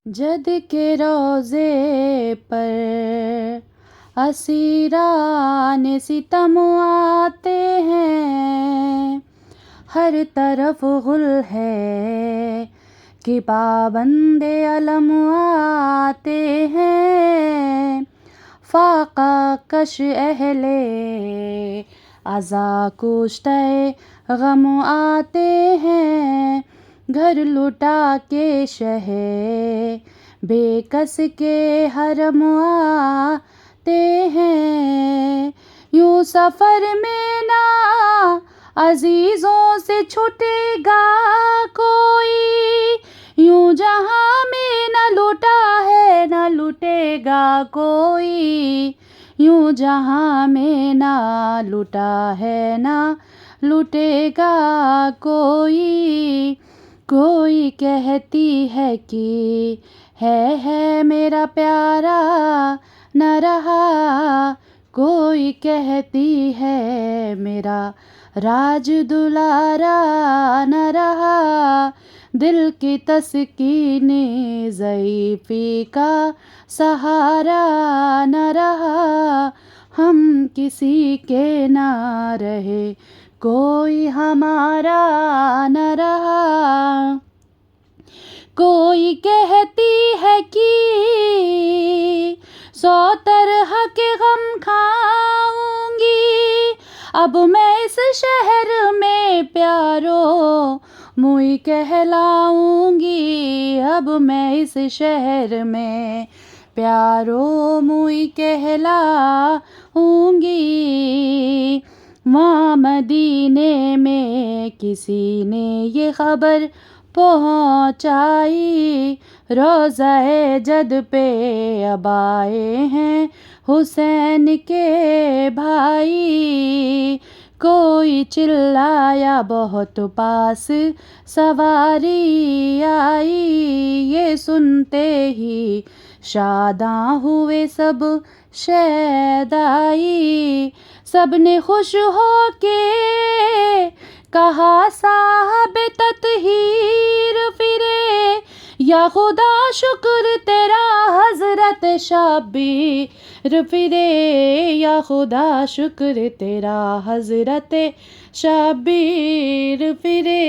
जद के रोज़े पर असीरान सितम आते हैं, हर तरफ गुल है कि पाबंदे अलम आते हैं। फाका कश अहले अज़ा कुश्ते गम आते हैं, घर लुटा के शहे बेकस के हरम आते हैं। यूं सफ़र में ना अजीज़ों से छूटेगा कोई, यूं जहाँ में न लूटा है न लूटेगा कोई, यूं जहाँ में ना लूटा है ना लूटेगा कोई। कोई कहती है कि है मेरा प्यारा न रहा, कोई कहती है मेरा राज दुलारा न रहा। दिल की तस्कीने ज़ईफ़ी का सहारा न रहा, हम किसी के ना रहे कोई हमारा न रहा। कोई कहती है कि 100 तरह के गम खाऊंगी, अब मैं इस शहर में प्यारो मुई कहलाऊंगी, अब मैं इस शहर में प्यारो मुई कहलाऊंगी। वहाँ मदीने में किसी ने ये खबर पहुँचाई, रोज़ाए जद पे अब आए हैं हुसैन के भाई। कोई चिल्लाया बहुत पास सवारी आई, ये सुनते ही शादां हुए सब शैदाई। सबने खुश हो के कहा साहब तत्हीर फिरे, या खुदा शुक्र तेरा हज़रत शब्बीर फिरे, या खुदा शुक्र तेरा हज़रत शब्बीर फिरे।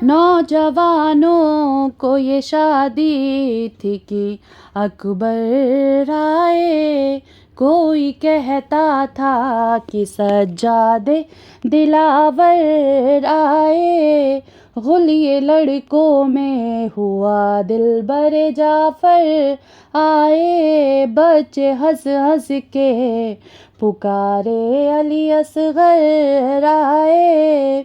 नौजवानों को ये शादी थी कि अकबर आए, कोई कहता था कि सज्जादे दिलावर आए। गुलिये लड़कों में हुआ दिलबर जाफ़र आए, बच्चे हंस हंस के पुकारे अली असगर आए।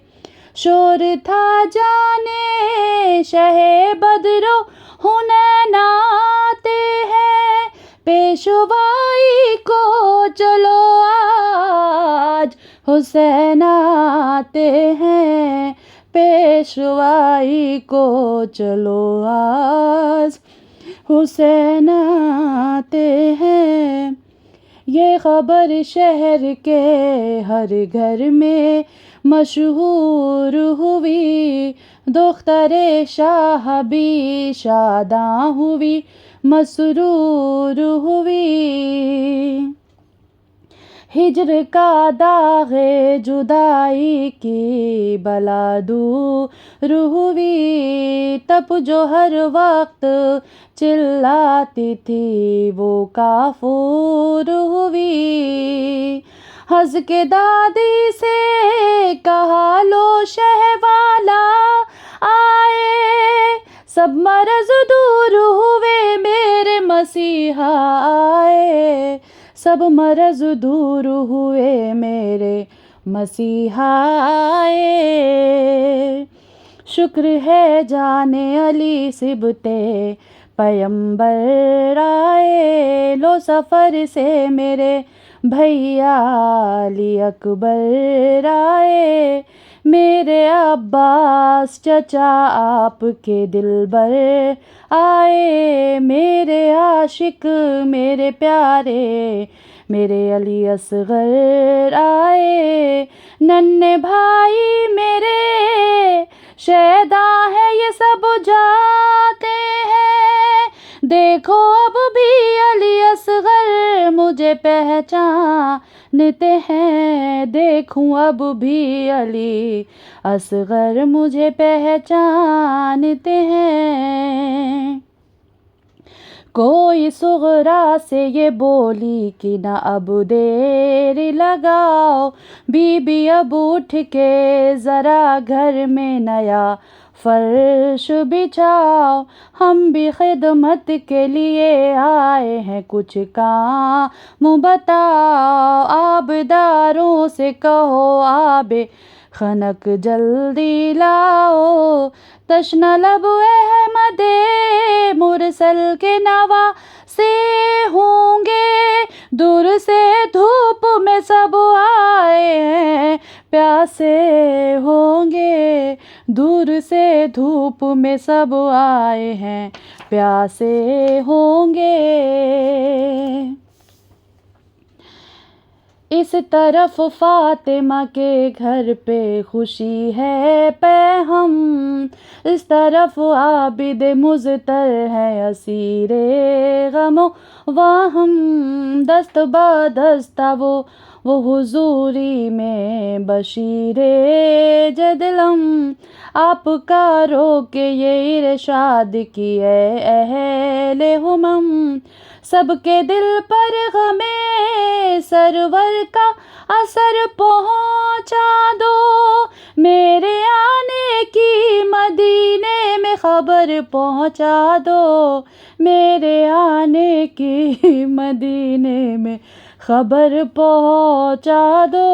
शोर था जाने शहे बदरो हुनैन आते हैं, पेशवाई को चलो आज हुसैन आते हैं, पेशवाई को चलो आज हुसैन आते हैं। ये खबर शहर के हर घर में मशहूर हुई, दुख्तरे शाह भी शादां हुई मसरूर हुई। हिज्र का दाग़े जुदाई की बला दूर हुई, तब जो हर वक्त चिल्लाती थी वो काफूर हुई। हंस के दादी से कहा लो शहवाला आए, सब मर्ज़ दूर हुए मेरे मसीहा आए, सब मर्ज़ दूर हुए मेरे मसीहा आए। शुक्र है जाने अली सिबते पैगंबर आए, लो सफ़र से मेरे भैया अली अकबर आए। मेरे अब्बास चचा आपके दिलबर आए, मेरे आशिक मेरे प्यारे मेरे अली असगर आए। नन्हे भाई मेरे शैदा है ये सब देखो अब भी अली असगर मुझे पहचानते हैं, देखूं अब भी अली असगर मुझे पहचानते हैं। कोई सुगरा से ये बोली कि ना अब देर लगाओ, बीबी अब उठ के ज़रा घर में नया फर्श बिछाओ, हम भी खिदमत के लिए आए हैं, कुछ काम बताओ। आबदारों से कहो आबे खनक जल्दी लाओ, तशना लब अहमदे मुरसल के नवा से होंगे, दूर से धूप में सब आए हैं, प्यासे होंगे, दूर से धूप में सब आए हैं, प्यासे होंगे। इस तरफ फातिमा के घर पे खुशी है पैहम, इस तरफ आबिद मुज़तर है असीरे गमो वाहम, दस्त बदस्ता वो हुजूरी में बशीरे जदलम, आपका रोके ये इरशाद किए अहले हुमम, सबके दिल पर गमे सरवर का असर पहुँचा दो, मेरे आने की मदीने में खबर पहुँचा दो, मेरे आने की मदीने में खबर पहुँचा दो।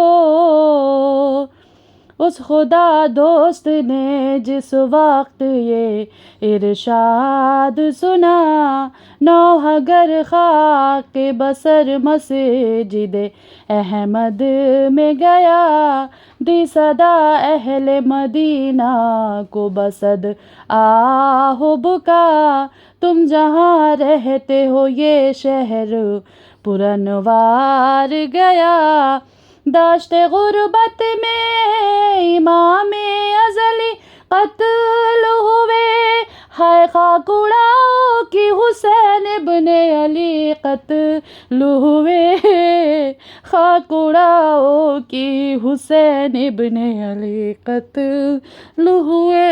उस खुदा दोस्त ने जिस वक्त ये इरशाद सुना, नौहगर खाक बसर मस्जिद अहमद में गया, दी सदा अहले मदीना को बसद आहो बुका, तुम जहाँ रहते हो ये शहर पुरनवार गया, दाश्ते गुर्बत में इमाम अज़ली कत्ल हुए, हाय खाक उड़ाओ कि हुसैन इब्ने अली कत्ल हुए, खाक उड़ाओ कि हुसैन इब्ने अली कत्ल हुए।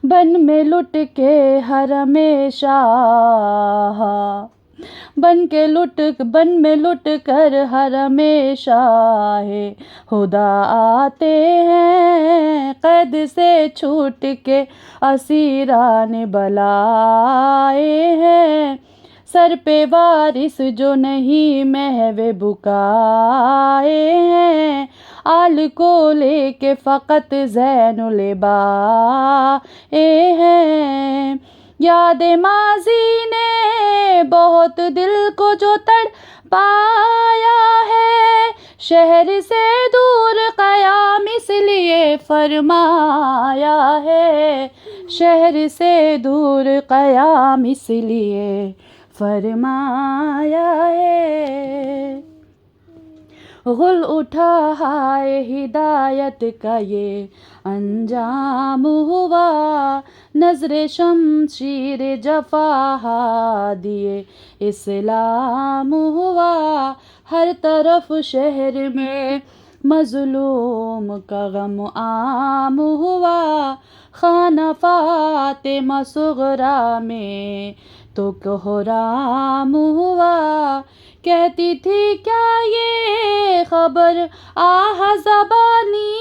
बन में लुट के हरमे शाह, बन में लुट कर हरमे शाहे खुदा आते हैं, कैद से छूट के असीरान बलाए हैं, सर पे वारिस जो नहीं महवे बुकाए हैं, आल को लेके फ़कत ज़ैनुल बाए हैं। याद माजी ने बहुत दिल को जो तड़ पाया है, शहर से दूर क़याम इसलिए फरमाया है, शहर से दूर क़याम इसलिए फरमाया है। गुल उठा हाय हिदायत का ये अंजाम हुआ, नज़रे शमशीर जफ़ा दिए इस्लाम हुआ, हर तरफ शहर में मज़लूम का गम आम हुआ, खाना फ़ातिमा सुग़रा में तो कोहराम हुआ, कहती थी क्या ये खबर आह ज़बानी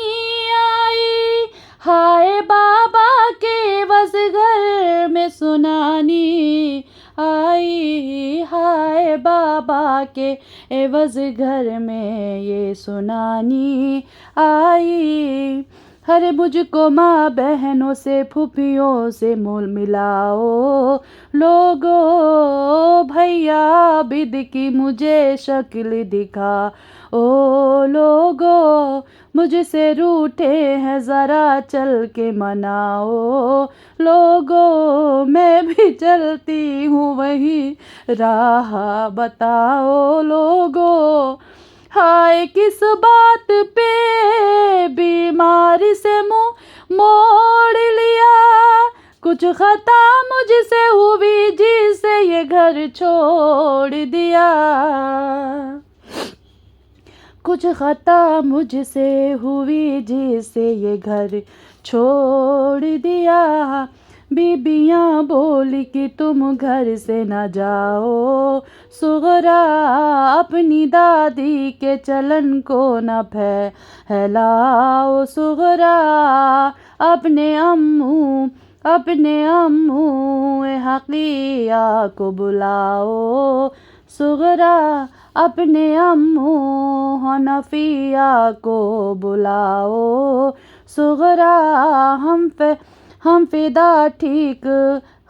आई, हाय बाबा के बस घर में सुनानी आई, हाय बाबा के एवज़ घर में ये सुनानी आई। हर मुझको माँ बहनों से फूफियों से मोल मिलाओ लोगो, भैया बिद की मुझे शक्ल दिखा ओ लोगो, मुझसे रूठे हैं ज़रा चल के मनाओ लोगो, मैं भी चलती हूँ वही राह बताओ लोगो, हाय किस बात पे बीमारी से मुँह मोड़ लिया, कुछ कुछ खता मुझसे हुई जिसे ये घर छोड़ दिया, कुछ खता मुझसे हुई जिसे ये घर छोड़ दिया। बीबियाँ बोली कि तुम घर से न जाओ, सुगरा अपनी दादी के चलन को न फैलाओ, सुगरा अपने अम्मू हकिया को बुलाओ, सुगरा अपने अम्मू हनफिया को बुलाओ, सुगरा हम फिदा ठीक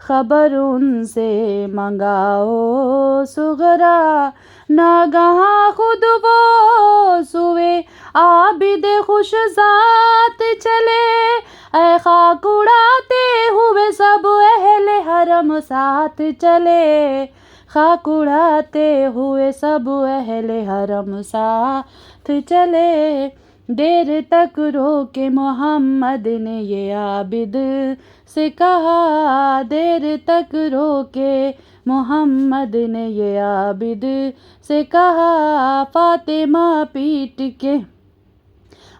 खबर उनसे मंगाओ, सुगरा नागहा खुद वो सुए आबिद खुश जात चले, ऐ खाक उड़ाते हुए सब अहले हरम साथ चले, खाक उड़ाते हुए सब अहले हरम साथ चले। देर तक रोके मोहम्मद ने ये आबिद से कहा, देर तक रोके मोहम्मद ने ये आबिद से कहा, फातिमा पीट के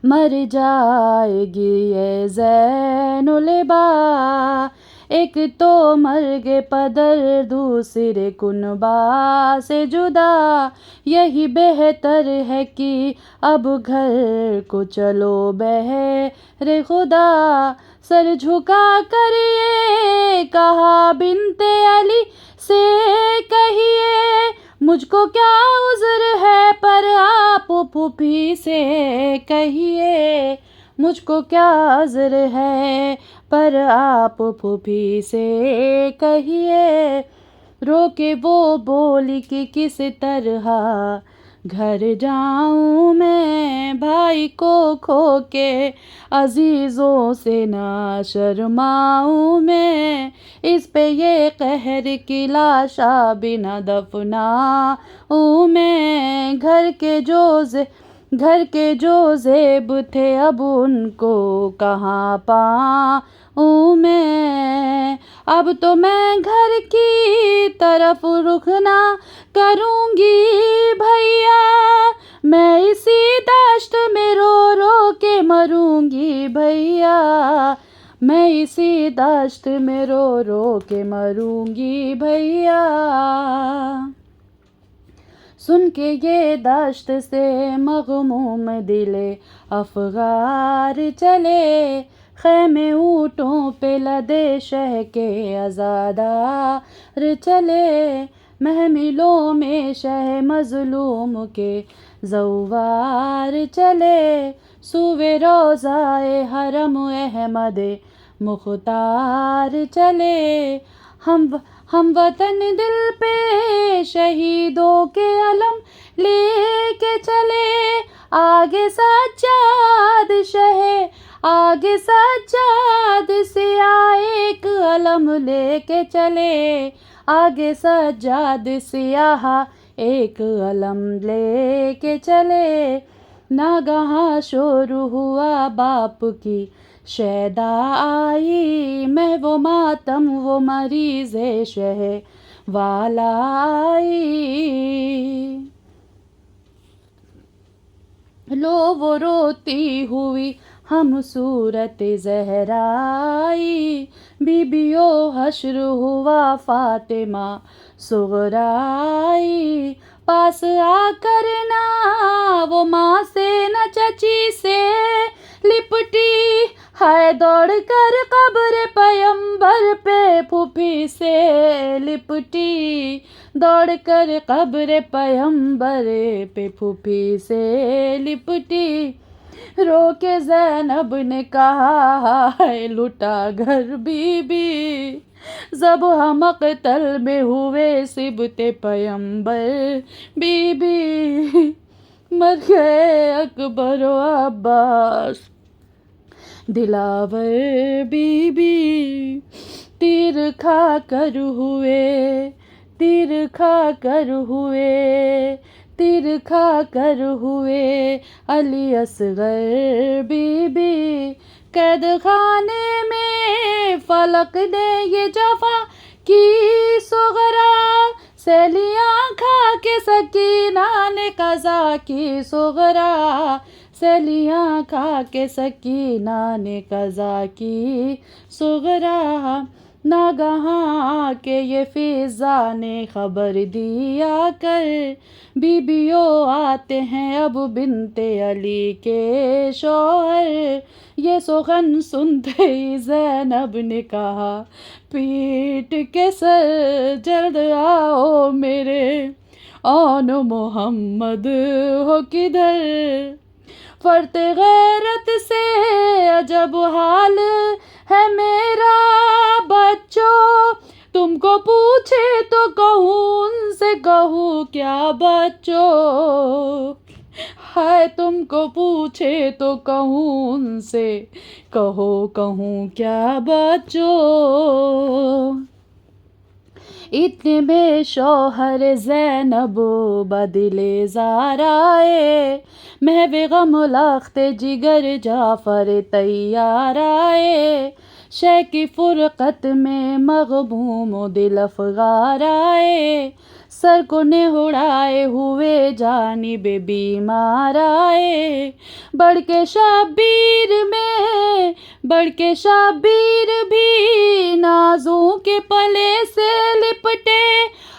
मर जाएगी ये ज़ैनुल बा, एक तो मर्गे पदर दूसरे कुनबा से जुदा, यही बेहतर है कि अब घर को चलो बहरे खुदा, सर झुका करिए कहा बिनते अली से कहिए, मुझको क्या उज़्र है पर आप फूफी से कहिए, मुझको क्या उज़्र है पर आप फूफी से कहिए। रोके वो बोली कि किस तरह घर जाऊं मैं, भाई को खो के अजीज़ों से ना शर्माऊं मैं, इस पे ये कहर की लाशा बिना दफनाऊं मैं, घर के जो ज़ेब थे अब उनको कहाँ पाऊं मैं, अब तो मैं घर की तरफ रुख ना करूँगी भैया, मैं इसी दश्त में रो रो के मरूँगी भैया, मैं इसी दश्त में रो रो के मरूँगी भैया। सुन के ये दश्त से मग़मूम दिले अफ़गार चले, ख़ैमे ऊँटों पे लदे शह के अज़ादार चले, महमिलों में शह मज़लूम के ज़ौवार चले, सूवे रोज़ाए हरम अहमद मुख्तार चले, हम वतन दिल पे शहीदों के अलम लेके चले, आगे सज्जाद से आए एक अलम लेके चले, आगे सज्जाद सियाह एक अलम लेके चले, नागहा शोर हुआ बाप की शैदा आई, महवो मातम वो मरीज़े शह वाला आई, लो वो रोती हुई हम सूरत ज़हराई, बीबियो हश्र हुआ फातिमा सुगराई, पास आकर ना वो माँ से न चची से लिपटी, हाय दौड़ कर कब्र पैगंबर पे फूफी से लिपटी, दौड़ कर कब्र पैगंबर पे फूफी से लिपटी, रो के ज़ैनब ने कहा है लुटा घर बीबी, जब हम मक़तल में हुए सिबते पैगंबर बीबी, मर गए अकबर व अब्बास दिलावर बीबी, तीर खा कर हुए अली असगर बीबी, कैद खाने में फलक ने ये जफा की सुगरा, सैलियाँ खा के सकीना ने कज़ा की सुगरा, सैलियाँ खा के सकीना ने कज़ा की सुगरा। नागहां के ये फिज़ा ने खबर दिया कर, बीबियों आते हैं अब बिनते अली के शौहर। ये सुगन सुनते ही ज़ैनब ने कहा, पीट के सर जल्द आओ मेरे, औन मोहम्मद हो किधर। फरते गैरत से अजब हाल है मेरा बच्चों, तुमको पूछे तो कहूँ उनसे कहूँ क्या बच्चों, हाय तुमको पूछे तो कहूँ उनसे कहूँ क्या बच्चों। इतने में शौहर ज़ैनब बदले ज़ाराए, महवे गम लख्ते जिगर जाफ़र तैयार आए। शय की फ़ुरक़त में मग़बूम दिल अफ़गार आए, सर को निहुड़ाए हुए जानिबे बीमार आए। बढ़ के शब्बीर भी नाज़ों के पले से लिपटे,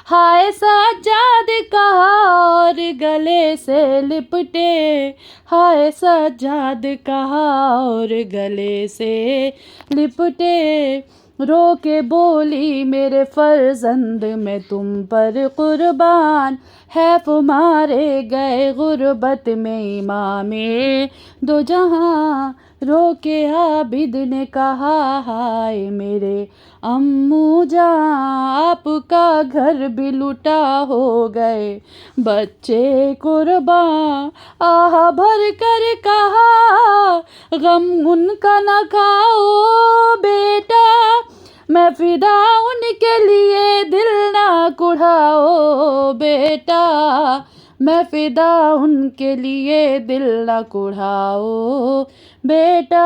हाय सज्जाद कहा और गले से लिपटे, हाय सज्जाद कहा और गले से लिपटे। रो के बोली मेरे फ़र्ज़ंद मैं तुम पर कुर्बान, हैफ मारे गए गुर्बत में इमामे दो जहां। रो के आबिद ने कहा, हाय मेरे अम्मू जान, आपका घर भी लुटा हो गए बच्चे कुर्बान। आह भर कर कहा, गम उनका न खाओ बेटा, मैं फ़िदा उनके लिए दिल ना कुढ़ाओ बेटा, मैं फ़िदा उनके लिए दिल ना कुढ़ाओ बेटा।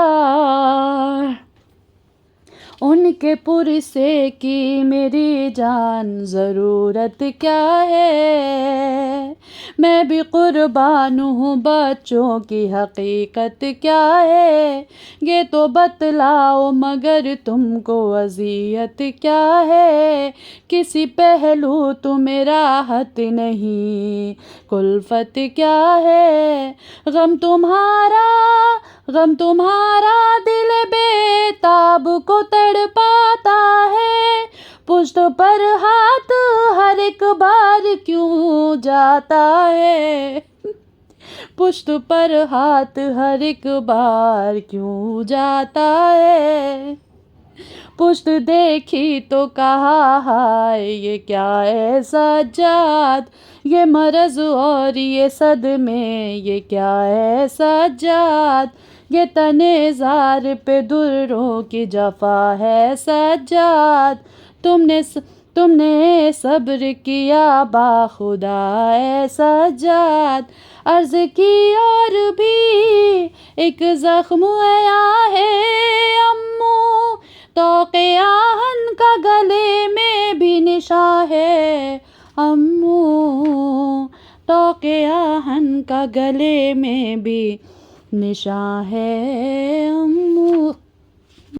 उनके पुरसे की मेरी जान ज़रूरत क्या है, मैं भी कुर्बान हूँ बच्चों की हकीकत क्या है। ये तो बतलाओ मगर तुमको अज़ियत क्या है, किसी पहलू तुम्हें राहत नहीं कुल्फ़त क्या है। गम तुम्हारा दिल बेताब को तड़पाता है, पुश्त पर हाथ हर एक बार क्यों जाता है, पुश्त पर हाथ हर एक बार क्यों जाता है। पुश्त देखी तो कहा, हाय ये क्या है सज्जाद, ये मरज़ और ये सदमे ये क्या है सज्जाद। ये तने ज़ार पे दुर्रों की जफ़ा है सज्जाद, तुमने सब्र किया बाखुदा है सज्जाद। अर्ज़ की और भी एक ज़ख्म आया है अम्मू, तौक़े आहन का गले में भी निशान है अम्मू, तौक़े आहन का गले में भी निशान है अम्मू।